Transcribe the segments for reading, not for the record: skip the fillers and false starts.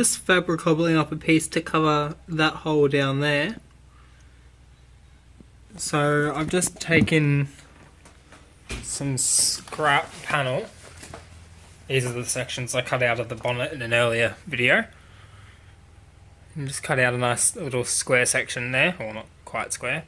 just fabric cobbling up a piece to cover that hole down there. So I've just taken some scrap panel. These are the sections I cut out of the bonnet in an earlier video. And just cut out a nice little square section there, or not quite square.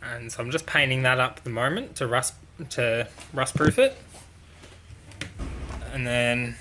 And so I'm just painting that up at the moment to rust proof it. And then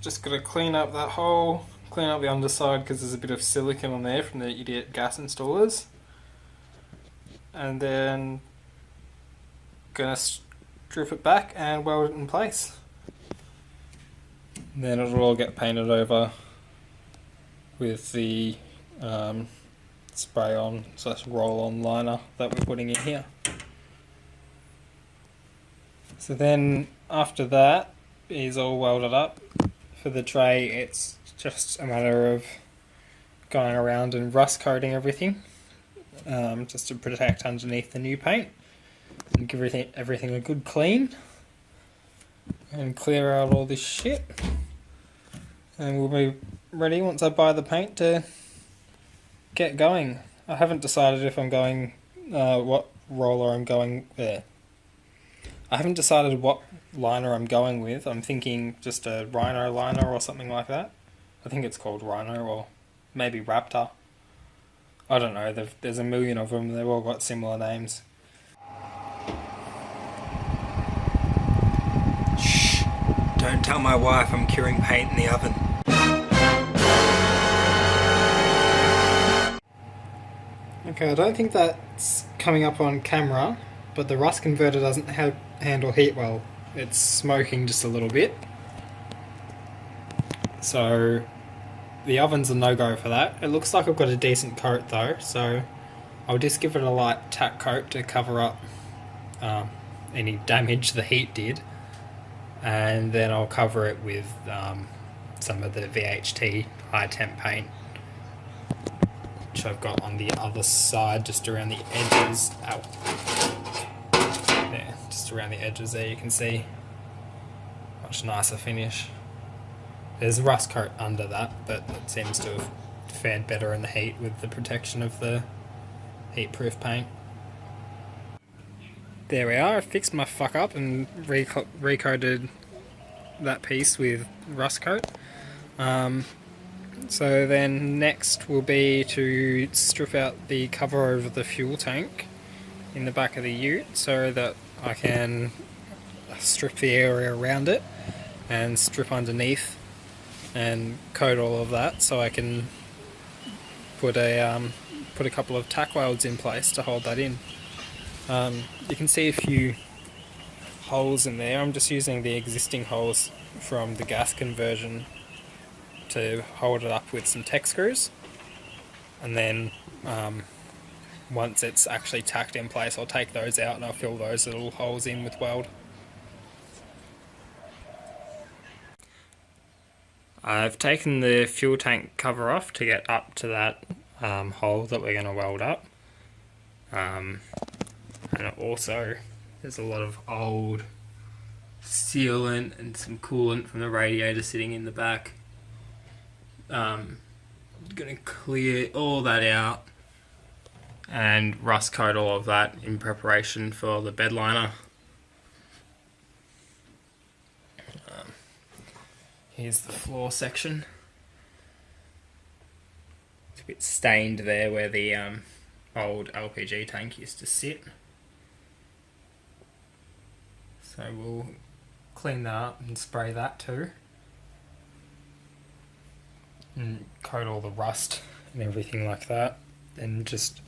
just got to clean up that hole, clean up the underside because there's a bit of silicone on there from the idiot gas installers. And then gonna strip it back and weld it in place. Then it'll all get painted over with the spray-on / roll-on liner that we're putting in here. So then after that is all welded up. For the tray, it's just a matter of going around and rust coating everything, just to protect underneath the new paint and give everything a good clean and clear out all this shit. And we'll be ready once I buy the paint to get going. I haven't decided if I'm going what roller I'm going there. I haven't decided what liner I'm going with. I'm thinking just a Rhino liner or something like that. I think it's called Rhino or maybe Raptor. I don't know, there's a million of them, they've all got similar names. Shh! Don't tell my wife I'm curing paint in the oven. Okay, I don't think that's coming up on camera, but the rust converter doesn't handle heat well. It's smoking just a little bit. So the oven's a no-go for that. It looks like I've got a decent coat though, so I'll just give it a light tack coat to cover up any damage the heat did, and then I'll cover it with some of the VHT high temp paint, which I've got on the other side, just around the edges. Ow. Yeah, just around the edges there you can see. Much nicer finish. There's a rust coat under that, but it seems to have fared better in the heat with the protection of the heat-proof paint. There we are, I fixed my fuck up and recoated that piece with rust coat. So then next will be to strip out the cover over the fuel tank in the back of the ute so that I can strip the area around it and strip underneath and coat all of that so I can put a couple of tack welds in place to hold that in. You can see a few holes in there. I'm just using the existing holes from the gas conversion to hold it up with some Tech screws, and then once it's actually tacked in place I'll take those out and I'll fill those little holes in with weld. I've taken the fuel tank cover off to get up to that hole that we're going to weld up, and also there's a lot of old sealant and some coolant from the radiator sitting in the back. I'm going to clear all that out and rust coat all of that in preparation for the bed liner. Here's the floor section. It's a bit stained there where the old LPG tank used to sit. So we'll clean that up and spray that too. And coat all the rust and everything like that. And just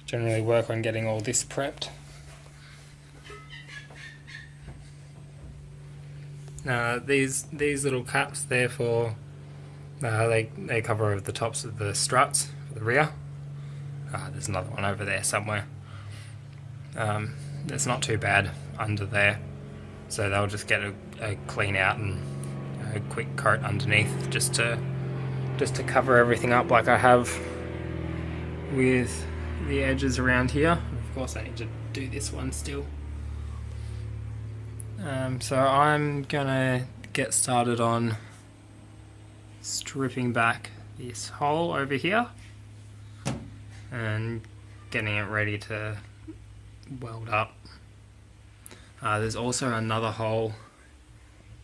generally work on getting all this prepped. These little caps there for they cover over the tops of the struts for the rear. There's another one over there somewhere. It's not too bad under there, so they'll just get a clean out and a quick coat underneath just to cover everything up like I have with the edges around here. Of course I need to do this one still. So I'm gonna get started on stripping back this hole over here and getting it ready to weld up. There's also another hole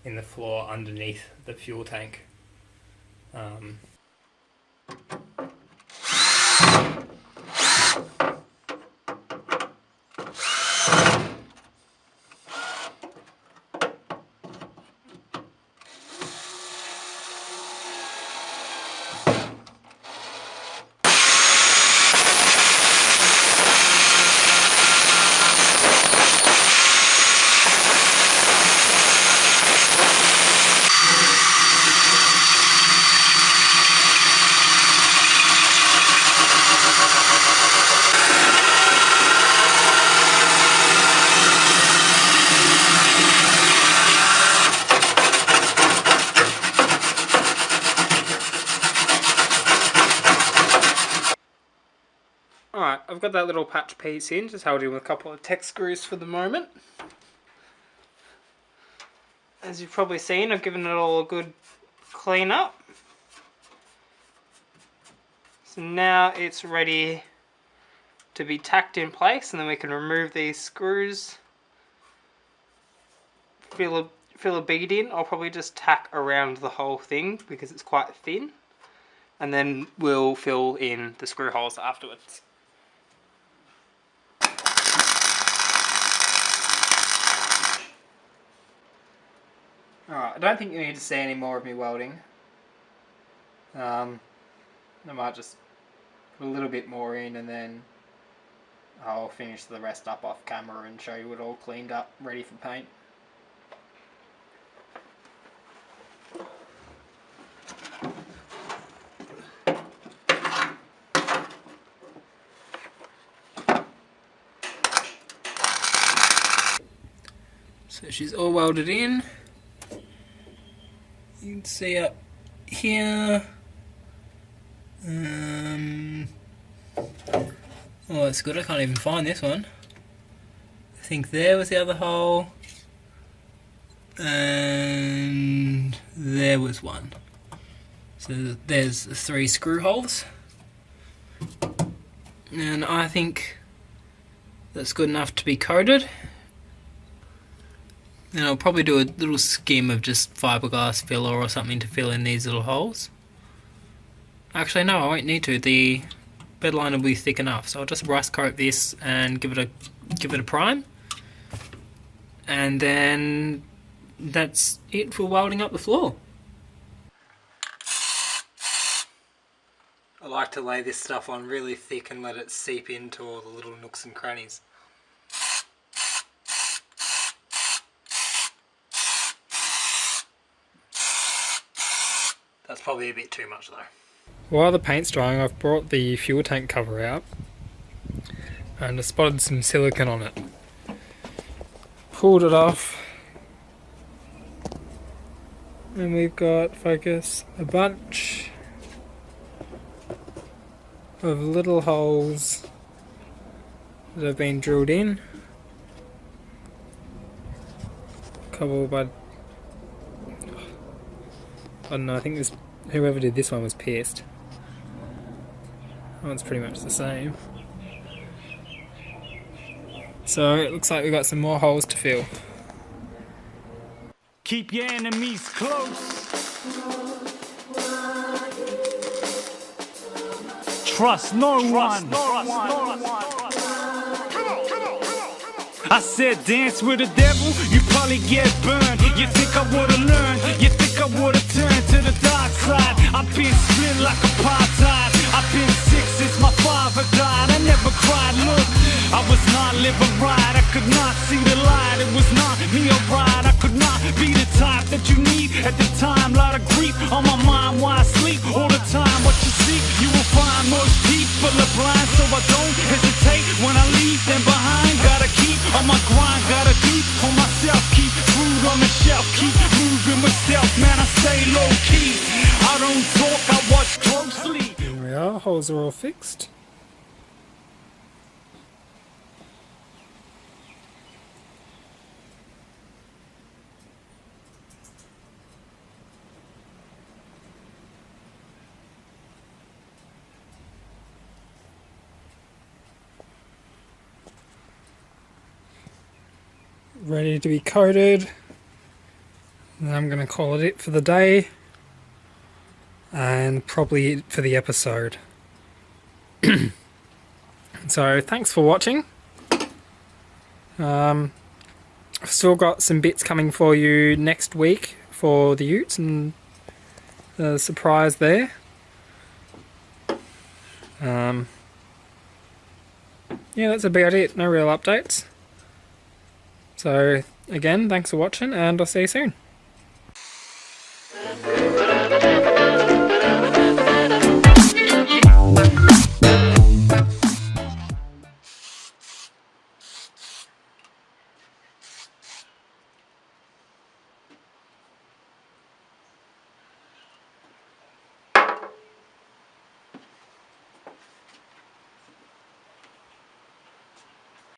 in the floor underneath the fuel tank. Alright, I've got that little patch piece in, just held in with a couple of Tech screws for the moment. As you've probably seen, I've given it all a good clean up. So now it's ready to be tacked in place, and then we can remove these screws, fill a bead in. I'll probably just tack around the whole thing because it's quite thin, and then we'll fill in the screw holes afterwards. Alright, I don't think you need to see any more of me welding. I might just put a little bit more in and then I'll finish the rest up off camera and show you it all cleaned up, ready for paint. So she's all welded in. You can see up here. Oh, that's good. I can't even find this one. I think there was the other hole. And there was one. So there's 3 screw holes. And I think that's good enough to be coated. And I'll probably do a little skim of just fiberglass filler or something to fill in these little holes. Actually no, I won't need to. The bed line will be thick enough, so I'll just rust coat this and give it a prime. And then that's it for welding up the floor. I like to lay this stuff on really thick and let it seep into all the little nooks and crannies. That's probably a bit too much though. While the paint's drying, I've brought the fuel tank cover out and I spotted some silicone on it. Pulled it off and we've got, focus, a bunch of little holes that have been drilled in. A couple, but I don't know, I think this, whoever did this one was pierced. That one's pretty much the same. So it looks like we've got some more holes to fill. Keep your enemies close. Trust no one. I said dance with the devil, you probably get burned. You think I would've learned, you think I would've turned to the dark side. I've been split like apartheid. I've been sick since my father died. I never cried, look, I was not living right. I could not see the light, it was not me alright. I could not be the type that you need at the time. Lot of grief on my mind while I sleep all the time. What you see, you will find most people are blind. So I don't hesitate when I leave them behind. Gotta keep on my grind, gotta do for myself. Keep food on the shelf, keep moving with stealth. Man, I stay low key, I don't talk, I watch closely. There we are, holes are all fixed. ready to be coated. And I'm going to call it for the day. And probably it for the episode. So thanks for watching. I've still got some bits coming for you next week for the utes and the surprise there. Yeah, that's about it. No real updates. So again, thanks for watching and I'll see you soon.